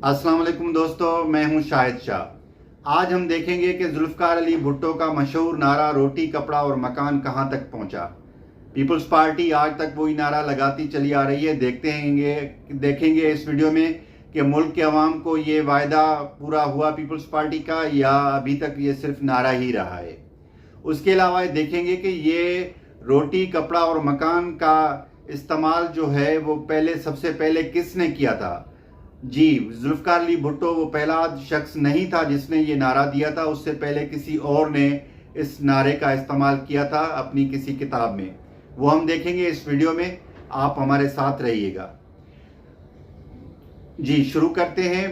अस्सलाम वालेकुम दोस्तों, मैं हूं शाहिद शाह। आज हम देखेंगे कि जुल्फ़िकार अली भुट्टो का मशहूर नारा रोटी कपड़ा और मकान कहां तक पहुंचा। पीपल्स पार्टी आज तक वही नारा लगाती चली आ रही है। देखेंगे इस वीडियो में कि मुल्क के अवाम को ये वायदा पूरा हुआ पीपल्स पार्टी का, या अभी तक ये सिर्फ नारा ही रहा है। उसके अलावा देखेंगे कि ये रोटी कपड़ा और मकान का इस्तेमाल जो है वो सबसे पहले किसने किया था। जी, जुल्फ़िकार अली भुट्टो वो पहला शख्स नहीं था जिसने ये नारा दिया था। उससे पहले किसी और ने इस नारे का इस्तेमाल किया था अपनी किसी किताब में। वो हम देखेंगे इस वीडियो में, आप हमारे साथ रहिएगा। जी, शुरू करते हैं।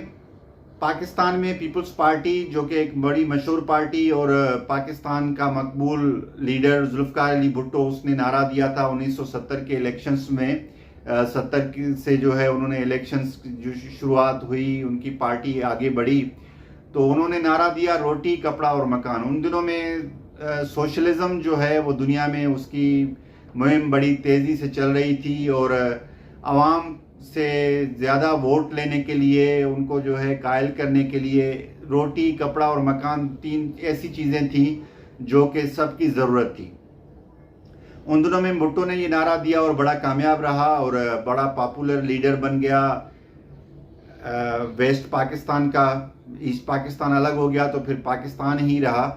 पाकिस्तान में पीपल्स पार्टी, जो कि एक बड़ी मशहूर पार्टी और पाकिस्तान का मकबूल लीडर जुल्फ़िकार अली भुट्टो, उसने नारा दिया था 1970 के इलेक्शंस में। 70 से जो है उन्होंने इलेक्शंस जो शुरुआत हुई, उनकी पार्टी आगे बढ़ी, तो उन्होंने नारा दिया रोटी कपड़ा और मकान। उन दिनों में सोशलिज्म जो है वो दुनिया में उसकी मुहिम बड़ी तेज़ी से चल रही थी और आवाम से ज़्यादा वोट लेने के लिए, उनको जो है कायल करने के लिए रोटी कपड़ा और मकान, तीन ऐसी चीज़ें थी जो कि सबकी ज़रूरत थी। उन दिनों में भुट्टो ने ये नारा दिया और बड़ा कामयाब रहा और बड़ा पॉपुलर लीडर बन गया वेस्ट पाकिस्तान का। ईस्ट पाकिस्तान अलग हो गया तो फिर पाकिस्तान ही रहा,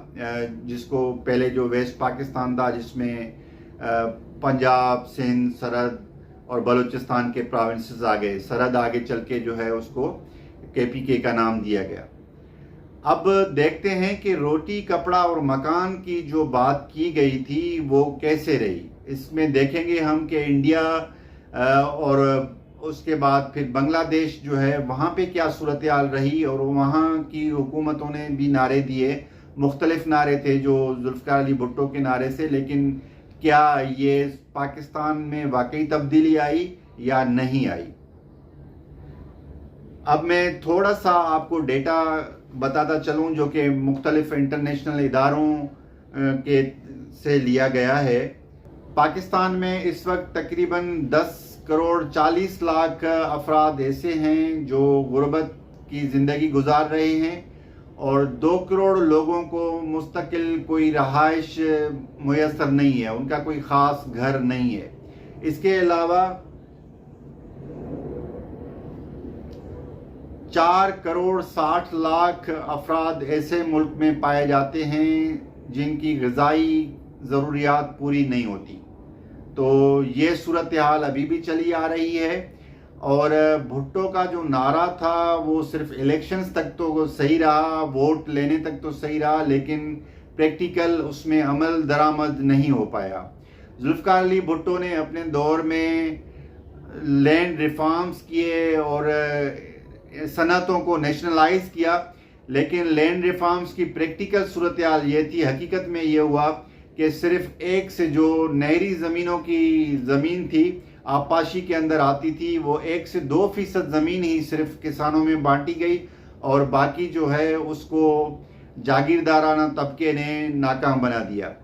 जिसको पहले जो वेस्ट पाकिस्तान था, जिसमें पंजाब, सिंध, सरहद और बलूचिस्तान के प्रोविंसेस आ गए। सरहद आगे चल के जो है उसको KPK का नाम दिया गया। अब देखते हैं कि रोटी कपड़ा और मकान की जो बात की गई थी वो कैसे रही। इसमें देखेंगे हम कि इंडिया और उसके बाद फिर बांग्लादेश जो है वहाँ पे क्या सूरत हाल रही, और वहाँ की हुकूमतों ने भी नारे दिए। मुख्तलिफ नारे थे जो जुल्फ़िकार अली भुट्टो के नारे से, लेकिन क्या ये पाकिस्तान में वाकई तब्दीली आई या नहीं आई। अब मैं थोड़ा सा आपको डेटा बताता चलूं जो कि मुख्तलिफ इंटरनेशनल इदारों के से लिया गया है। पाकिस्तान में इस वक्त तकरीबन 10 करोड़ 40 लाख अफराद ऐसे हैं जो गुर्बत की ज़िंदगी गुजार रहे हैं और 2 करोड़ लोगों को मुस्तकिल कोई रहाइश मुयसर नहीं है, उनका कोई ख़ास घर नहीं है। इसके अलावा 4 करोड़ 60 लाख अफराद ऐसे मुल्क में पाए जाते हैं जिनकी ग़िज़ाई ज़रूरियात पूरी नहीं होती। तो ये सूरत हाल अभी भी चली आ रही है। और भुट्टो का जो नारा था वो सिर्फ इलेक्शंस तक तो सही रहा, वोट लेने तक तो सही रहा, लेकिन प्रैक्टिकल उसमें अमल दरामद नहीं हो पाया। जुल्फ़िकार अली भुट्टो ने अपने दौर में लैंड रिफॉर्म्स किए और सनतों को नेशनलाइज किया, लेकिन लैंड रिफॉर्म्स की प्रैक्टिकल सूरत हाल ये थी, हकीकत में ये हुआ कि सिर्फ एक से जो नहरी ज़मीनों की ज़मीन थी आबपाशी के अंदर आती थी, वो 1 से 2% ज़मीन ही सिर्फ किसानों में बांटी गई और बाकी जो है उसको जागीरदाराना तबके ने नाकाम बना दिया।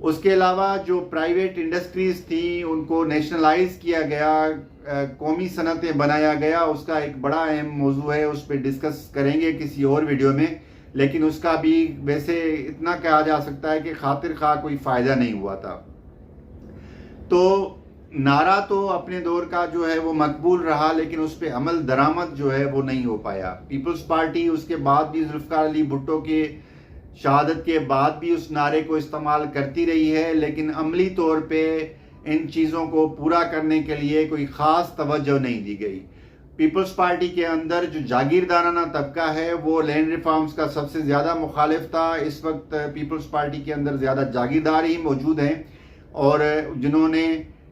उसके अलावा जो प्राइवेट इंडस्ट्रीज़ थी उनको नेशनलाइज किया गया, कौमी सनतें बनाया गया। उसका एक बड़ा अहम मौजू है, उस पर डिस्कस करेंगे किसी और वीडियो में, लेकिन उसका भी वैसे इतना कहा जा सकता है कि खातिर खा कोई फ़ायदा नहीं हुआ था। तो नारा तो अपने दौर का जो है वो मकबूल रहा, लेकिन उस पर अमल दरामद जो है वो नहीं हो पाया। पीपल्स पार्टी उसके बाद भी जुल्फ़िकार अली भुट्टो के शहादत के बाद भी उस नारे को इस्तेमाल करती रही है, लेकिन अमली तौर पे इन चीज़ों को पूरा करने के लिए कोई ख़ास तवज्जो नहीं दी गई। पीपल्स पार्टी के अंदर जो जागीरदाराना तबका है वो लैंड रिफॉर्म्स का सबसे ज़्यादा मुखालिफ था। इस वक्त पीपल्स पार्टी के अंदर ज़्यादा जागीरदार ही मौजूद हैं और जिन्होंने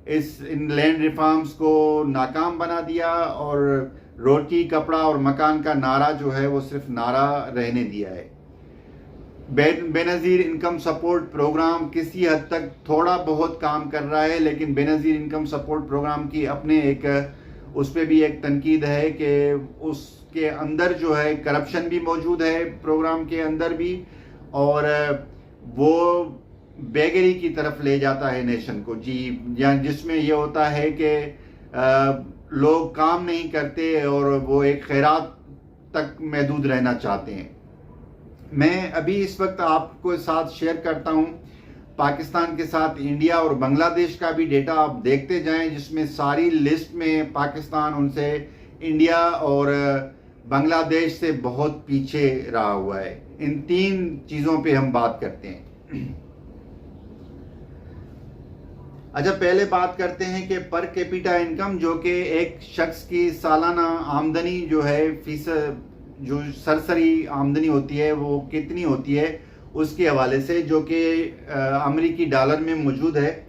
इन लैंड रिफॉर्म्स को नाकाम बना दिया और रोटी कपड़ा और मकान का नारा जो है वो सिर्फ नारा रहने दिया है। बेनज़ीर इनकम सपोर्ट प्रोग्राम किसी हद तक थोड़ा बहुत काम कर रहा है, लेकिन बेनज़ीर इनकम सपोर्ट प्रोग्राम की अपने एक उस पर भी एक तनकीद है कि उसके अंदर जो है करप्शन भी मौजूद है प्रोग्राम के अंदर भी, और वो बेगरी की तरफ ले जाता है नेशन को। जी, जिसमें ये होता है कि लोग काम नहीं करते और वो एक खैरात तक महदूद रहना चाहते हैं। मैं अभी इस वक्त आपको साथ शेयर करता हूं पाकिस्तान के साथ इंडिया और बांग्लादेश का भी डेटा आप देखते जाएं, जिसमें सारी लिस्ट में पाकिस्तान उनसे इंडिया और बांग्लादेश से बहुत पीछे रहा हुआ है। इन 3 चीज़ों पे हम बात करते हैं। अच्छा, पहले बात करते हैं कि पर कैपिटा इनकम, जो कि एक शख्स की सालाना आमदनी जो है फीसद, जो सरसरी आमदनी होती है वो कितनी होती है उसके हवाले से, जो कि अमेरिकी डॉलर में मौजूद है।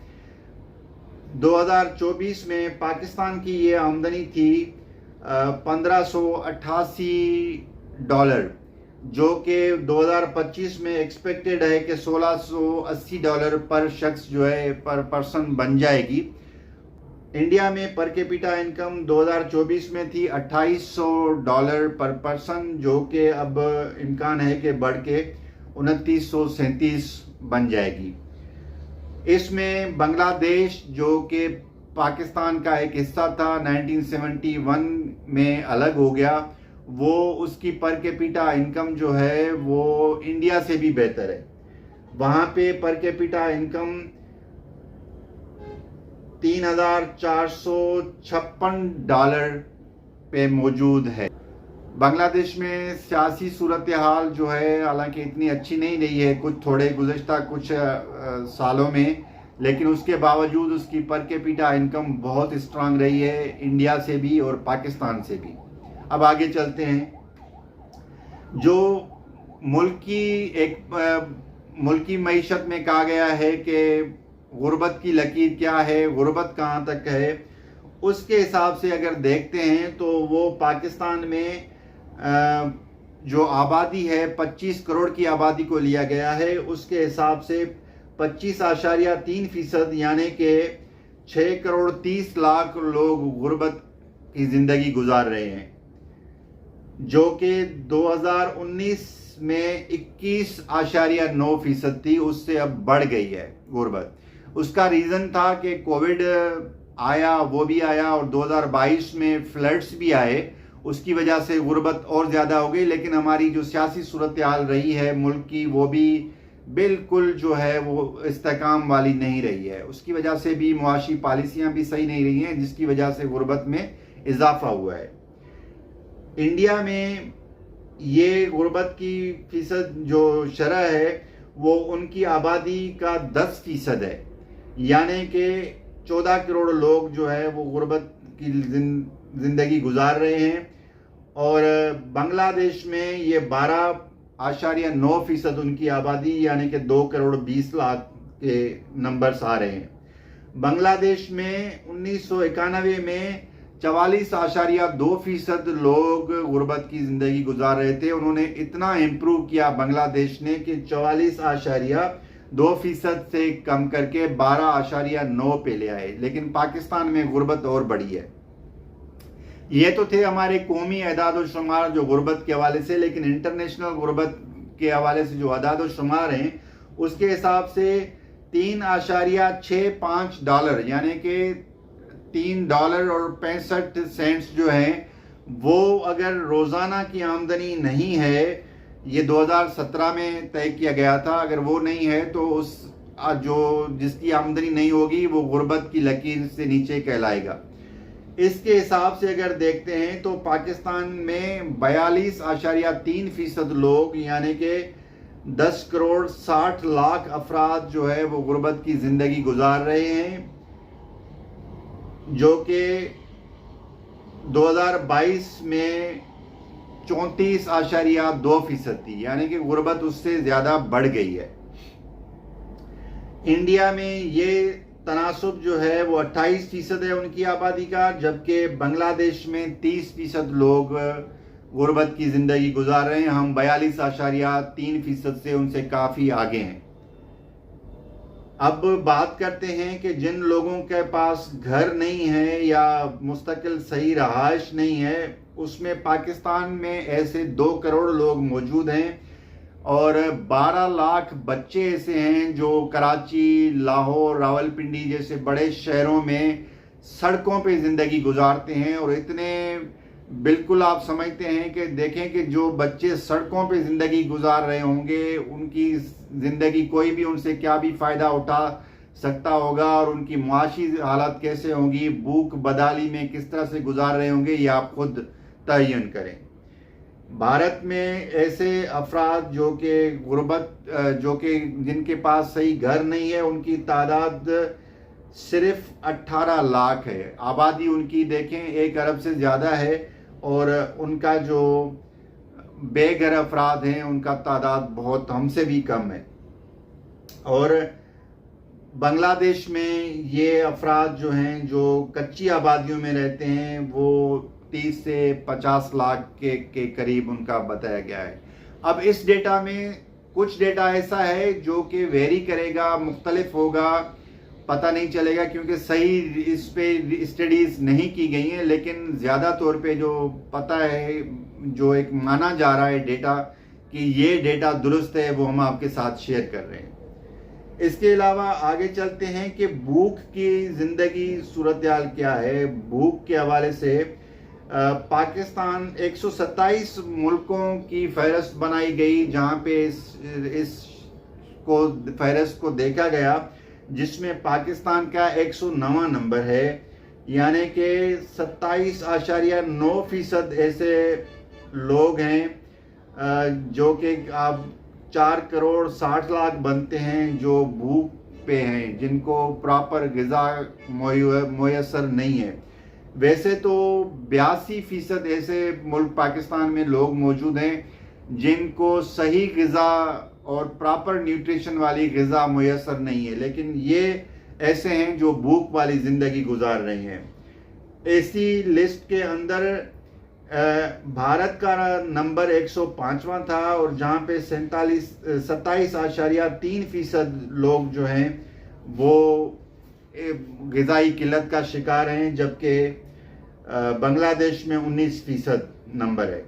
2024 में पाकिस्तान की ये आमदनी थी $1588, जो कि 2025 में एक्सपेक्टेड है कि $1680 पर शख्स जो है पर पर्सन बन जाएगी। इंडिया में पर कैपिटा इनकम 2024 में थी $2800 पर पर्सन, जो कि अब इम्कान है कि बढ़ के 2937 बन जाएगी। इसमें बांग्लादेश, जो कि पाकिस्तान का एक हिस्सा था, 1971 में अलग हो गया, वो उसकी पर कैपिटा इनकम जो है वो इंडिया से भी बेहतर है। वहाँ पे पर कैपिटा इनकम $3456 पे मौजूद है। बांग्लादेश में सियासी सूरत हाल जो है हालांकि इतनी अच्छी नहीं रही है थोड़े गुज़श्ता कुछ सालों में, लेकिन उसके बावजूद उसकी पर कैपिटा इनकम बहुत स्ट्रांग रही है, इंडिया से भी और पाकिस्तान से भी। अब आगे चलते हैं। जो मुल्की मईशत में कहा गया है कि गुर्बत की लकीर क्या है, गुर्बत कहाँ तक है, उसके हिसाब से अगर देखते हैं तो वो पाकिस्तान में जो आबादी है 25 करोड़ की आबादी को लिया गया है, उसके हिसाब से 25.3% यानी कि 6 करोड़ 30 लाख लोग गुर्बत की ज़िंदगी गुजार रहे हैं, जो कि 2019 में 21.9% थी, उससे अब बढ़ गई है गुर्बत। उसका रीज़न था कि कोविड आया, वो भी आया, और 2022 में फ्लड्स भी आए, उसकी वजह से गुर्बत और ज़्यादा हो गई। लेकिन हमारी जो सियासी सूरत हाल रही है मुल्क की, वो भी बिल्कुल जो है वो इस्तेकाम वाली नहीं रही है। उसकी वजह से भी मुआशी पॉलिसियाँ भी सही नहीं रही हैं, जिसकी वजह से गुर्बत में इजाफा हुआ है। इंडिया में ये गुर्बत की फीसद जो शरह है वो उनकी आबादी का 10% है, यानी कि 14 करोड़ लोग जो है वो गुर्बत की ज़िंदगी गुजार रहे हैं। और बांग्लादेश में ये 12.9% उनकी आबादी, यानी कि 2 करोड़ 20 लाख के नंबर्स आ रहे हैं। बांग्लादेश में 1991 में 44.2% लोग गुर्बत की ज़िंदगी गुजार रहे थे। उन्होंने इतना इम्प्रूव किया बांग्लादेश ने कि 44.2% से कम करके 12.9 पे ले आए। लेकिन पाकिस्तान में गुर्बत और बढ़ी है। ये तो थे हमारे कौमी अदाद व शुमार जो गुर्बत के हवाले से, लेकिन इंटरनेशनल गुर्बत के हवाले से जो अदाद व शुमार हैं उसके हिसाब से $3.65 यानी कि $3.65 जो हैं वो अगर रोज़ाना की आमदनी नहीं है, ये 2017 में तय किया गया था, अगर वो नहीं है तो उस जो जिसकी आमदनी नहीं होगी वो गुर्बत की लकीर से नीचे कहलाएगा। इसके हिसाब से अगर देखते हैं तो पाकिस्तान में 42.3% लोग, यानी कि 10 करोड़ 60 लाख अफराद जो है वो गुर्बत की ज़िंदगी गुजार रहे हैं, जो कि 2022 में 34.2% थी, यानी कि गुर्बत उससे ज़्यादा बढ़ गई है। इंडिया में ये तनासुब जो है वो 28% है उनकी आबादी का, जबकि बांग्लादेश में 30% लोग गुर्बत की ज़िंदगी गुजार रहे हैं। हम 42.3% से उनसे काफ़ी आगे हैं। अब बात करते हैं कि जिन लोगों के पास घर नहीं है या मुस्तकिल सही रहायश नहीं है, उसमें पाकिस्तान में ऐसे 2 करोड़ लोग मौजूद हैं और 12 लाख बच्चे ऐसे हैं जो कराची, लाहौर, रावलपिंडी जैसे बड़े शहरों में सड़कों पे ज़िंदगी गुजारते हैं। और इतने बिल्कुल आप समझते हैं कि देखें कि जो बच्चे सड़कों पे ज़िंदगी गुजार रहे होंगे, उनकी ज़िंदगी कोई भी उनसे क्या भी फ़ायदा उठा सकता होगा और उनकी मुआशी हालत कैसे होंगी, भूख बदाली में किस तरह से गुजार रहे होंगे, ये आप खुद तयन करें। भारत में ऐसे अफराद जो कि जिनके पास सही घर नहीं है, उनकी तादाद सिर्फ 18 लाख है। आबादी उनकी देखें 1 अरब से ज़्यादा है और उनका जो बेघर अफराद हैं उनका तादाद बहुत हमसे भी कम है। और बांग्लादेश में ये अफराद जो हैं जो कच्ची आबादियों में रहते हैं वो 30 से 50 लाख के करीब उनका बताया गया है। अब इस डेटा में कुछ डेटा ऐसा है जो कि वेरी करेगा, मुख्तलिफ होगा, पता नहीं चलेगा क्योंकि सही इस पे स्टडीज़ नहीं की गई हैं, लेकिन ज़्यादा तौर पे जो पता है, जो एक माना जा रहा है डेटा कि ये डेटा दुरुस्त है, वो हम आपके साथ शेयर कर रहे हैं। इसके अलावा आगे चलते हैं कि भूख की ज़िंदगी सूरत हाल क्या है। भूख के हवाले से पाकिस्तान 127 मुल्कों की फहरिस्त बनाई गई जहाँ पे इस फहरिस्त को देखा गया, जिसमें पाकिस्तान का 109वां नंबर है, यानी कि 27.9% ऐसे लोग हैं जो कि आप 4 करोड़ 60 लाख बनते हैं जो भूख पे हैं, जिनको प्रॉपर ग़िज़ा मुयस्सर नहीं है। वैसे तो 82% ऐसे मुल्क पाकिस्तान में लोग मौजूद हैं जिनको सही ग़िज़ा और प्रॉपर न्यूट्रिशन वाली ग़िज़ा मुयस्सर नहीं है, लेकिन ये ऐसे हैं जो भूख वाली ज़िंदगी गुजार रहे हैं। ऐसी लिस्ट के अंदर भारत का नंबर 105वां था और जहाँ पे 27.3% लोग जो हैं वो ग़िज़ाई किल्लत का शिकार हैं, जबकि बांग्लादेश में 19% नंबर है।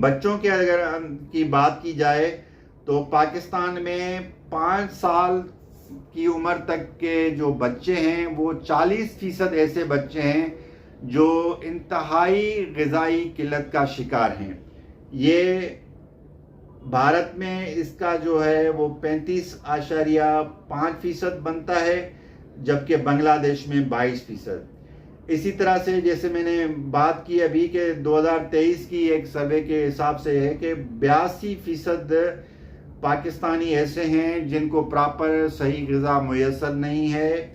बच्चों के अगर की बात की जाए तो पाकिस्तान में 5 साल की उम्र तक के जो बच्चे हैं वो 40% ऐसे बच्चे हैं जो इंतहाई ग़िज़ाई किल्लत का शिकार हैं। ये भारत में इसका जो है वो 35.5% बनता है, जबकि बांग्लादेश में 22%। इसी तरह से जैसे मैंने बात की अभी के 2023 की एक सर्वे के हिसाब से है कि 82% पाकिस्तानी ऐसे हैं जिनको प्रॉपर सही ग़िज़ा मुयस्सर नहीं है,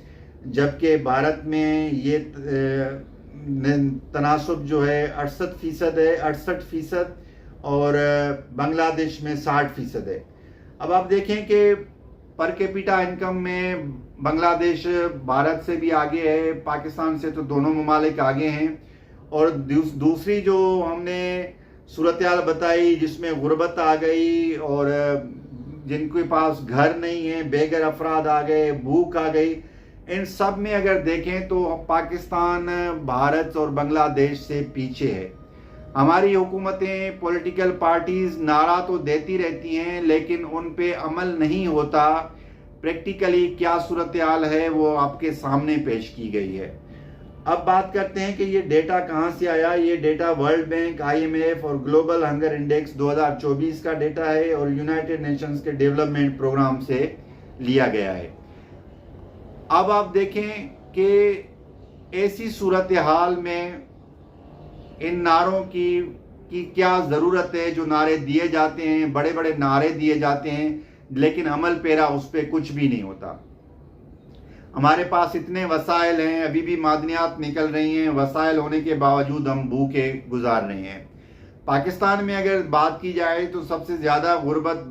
जबकि भारत में ये तनासुब जो है 68% है, 68% और बांग्लादेश में 60% है। अब आप देखें कि पर कैपिटा इनकम में बांग्लादेश भारत से भी आगे है, पाकिस्तान से तो दोनों ममालिक आगे हैं। और दूसरी जो हमने सूरत हाल बताई जिसमें गुर्बत आ गई और जिनके पास घर नहीं है, बेघर अफराद आ गए, भूख आ गई, इन सब में अगर देखें तो पाकिस्तान भारत और बांग्लादेश से पीछे है। हमारी हुकूमतें, पॉलिटिकल पार्टीज़ नारा तो देती रहती हैं लेकिन उन पे अमल नहीं होता। प्रैक्टिकली क्या सूरत हाल है वो आपके सामने पेश की गई है। अब बात करते हैं कि ये डेटा कहाँ से आया। ये डेटा वर्ल्ड बैंक, IMF और ग्लोबल हंगर इंडेक्स 2024 का डेटा है और यूनाइटेड नेशंस के डेवलपमेंट प्रोग्राम से लिया गया है। अब आप देखें कि ऐसी सूरत हाल में इन नारों की क्या ज़रूरत है। जो नारे दिए जाते हैं, बड़े बड़े नारे दिए जाते हैं, लेकिन अमल पेरा उस पर कुछ भी नहीं होता। हमारे पास इतने वसाइल हैं, अभी भी मादनियात निकल रही हैं, वसाइल होने के बावजूद हम भूखे गुजार रहे हैं। पाकिस्तान में अगर बात की जाए तो सबसे ज़्यादा गुर्बत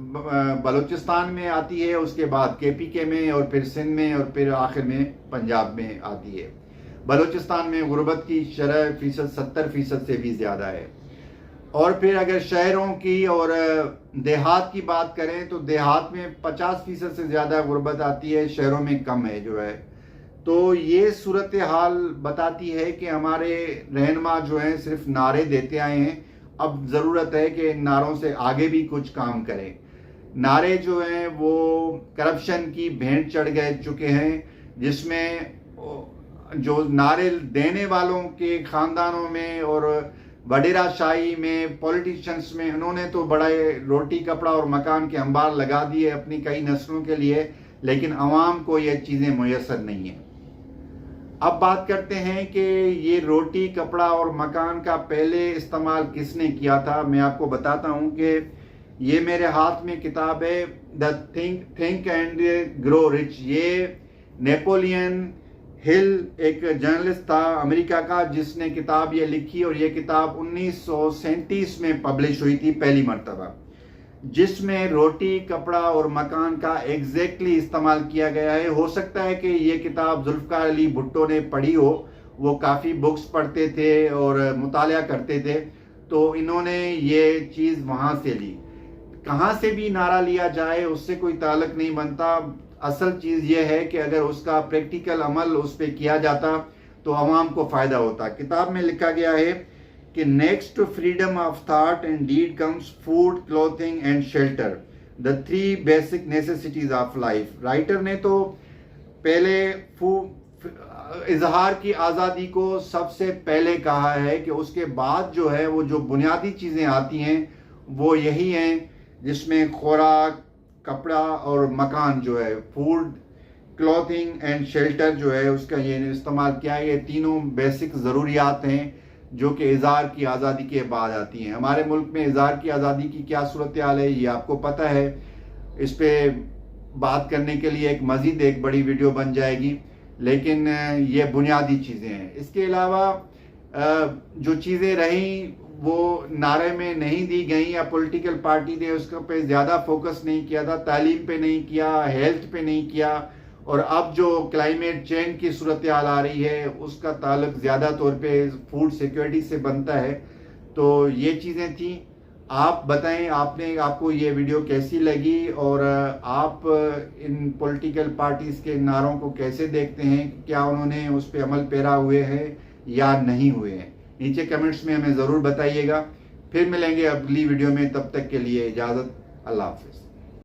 बलूचिस्तान में आती है, उसके बाद KPK में और फिर सिंध में और फिर आखिर में पंजाब में आती है। बलूचिस्तान में गुर्बत की शरह फ़ीसद 70% से भी ज़्यादा है। और फिर अगर शहरों की और देहात की बात करें तो देहात में 50% से ज़्यादा गुर्बत आती है, शहरों में कम है जो है। तो ये सूरत हाल बताती है कि हमारे रहनुमा जो हैं सिर्फ नारे देते आए हैं। अब ज़रूरत है कि इन नारों से आगे भी कुछ काम करें। नारे जो हैं वो करप्शन की भेंट चढ़ गए चुके हैं, जिसमें जो नारे देने वालों के ख़ानदानों में और वडेराशाही में, पॉलिटिशियंस में, उन्होंने तो बड़े रोटी कपड़ा और मकान के अंबार लगा दिए अपनी कई नस्लों के लिए, लेकिन अवाम को ये चीज़ें मुयसर नहीं है। अब बात करते हैं कि ये रोटी कपड़ा और मकान का पहले इस्तेमाल किसने किया था। मैं आपको बताता हूँ कि ये मेरे हाथ में किताब है the think and grow rich. ये नेपोलियन हिल एक जर्नलिस्ट था अमेरिका का, जिसने किताब ये लिखी, और ये किताब 1937 में पब्लिश हुई थी पहली मर्तबा, जिसमें रोटी कपड़ा और मकान का एग्जैक्टली इस्तेमाल किया गया है। हो सकता है कि ये किताब जुल्फ़िकार अली भुट्टो ने पढ़ी हो, वो काफ़ी बुक्स पढ़ते थे और मुतालिया करते थे, तो इन्होंने ये चीज़ वहाँ से ली। कहाँ से भी नारा लिया जाए उससे कोई ताल्लुक नहीं बनता। असल चीज़ ये है कि अगर उसका प्रैक्टिकल अमल उस पर किया जाता तो आवाम को फ़ायदा होता। किताब में लिखा गया है कि next to freedom of thought and deed comes food, clothing and shelter, the 3 basic necessities of life. Writer ने तो पहले इजहार की आज़ादी को सबसे पहले कहा है कि उसके बाद जो है वो जो बुनियादी चीज़ें आती हैं वो यही हैं, जिसमें खुराक, कपड़ा और मकान जो है, फूड, क्लॉथिंग एंड शेल्टर जो है, उसका ये इस्तेमाल किया है। ये तीनों बेसिक ज़रूरियात हैं जो कि इज़हार की आज़ादी के बाद आती हैं। हमारे मुल्क में इज़हार की आज़ादी की क्या सूरत हाल है ये आपको पता है। इस पर बात करने के लिए एक मज़ीद एक बड़ी वीडियो बन जाएगी, लेकिन ये बुनियादी चीज़ें हैं। इसके अलावा जो चीज़ें रहीं वो नारे में नहीं दी गई, या पॉलिटिकल पार्टी ने उसके पे ज़्यादा फोकस नहीं किया था, तालीम पे नहीं किया, हेल्थ पे नहीं किया, और अब जो क्लाइमेट चेंज की सूरत हाल आ रही है उसका ताल्लुक ज़्यादा तौर पे फूड सिक्योरिटी से बनता है। तो ये चीज़ें थी। आप बताएं आपको ये वीडियो कैसी लगी, और आप इन पॉलिटिकल पार्टीज़ के नारों को कैसे देखते हैं, क्या उन्होंने उस पर अमल पैरा हुए हैं या नहीं हुए हैं। नीचे कमेंट्स में हमें ज़रूर बताइएगा। फिर मिलेंगे अगली वीडियो में, तब तक के लिए इजाज़त, अल्लाह हाफ़िज़।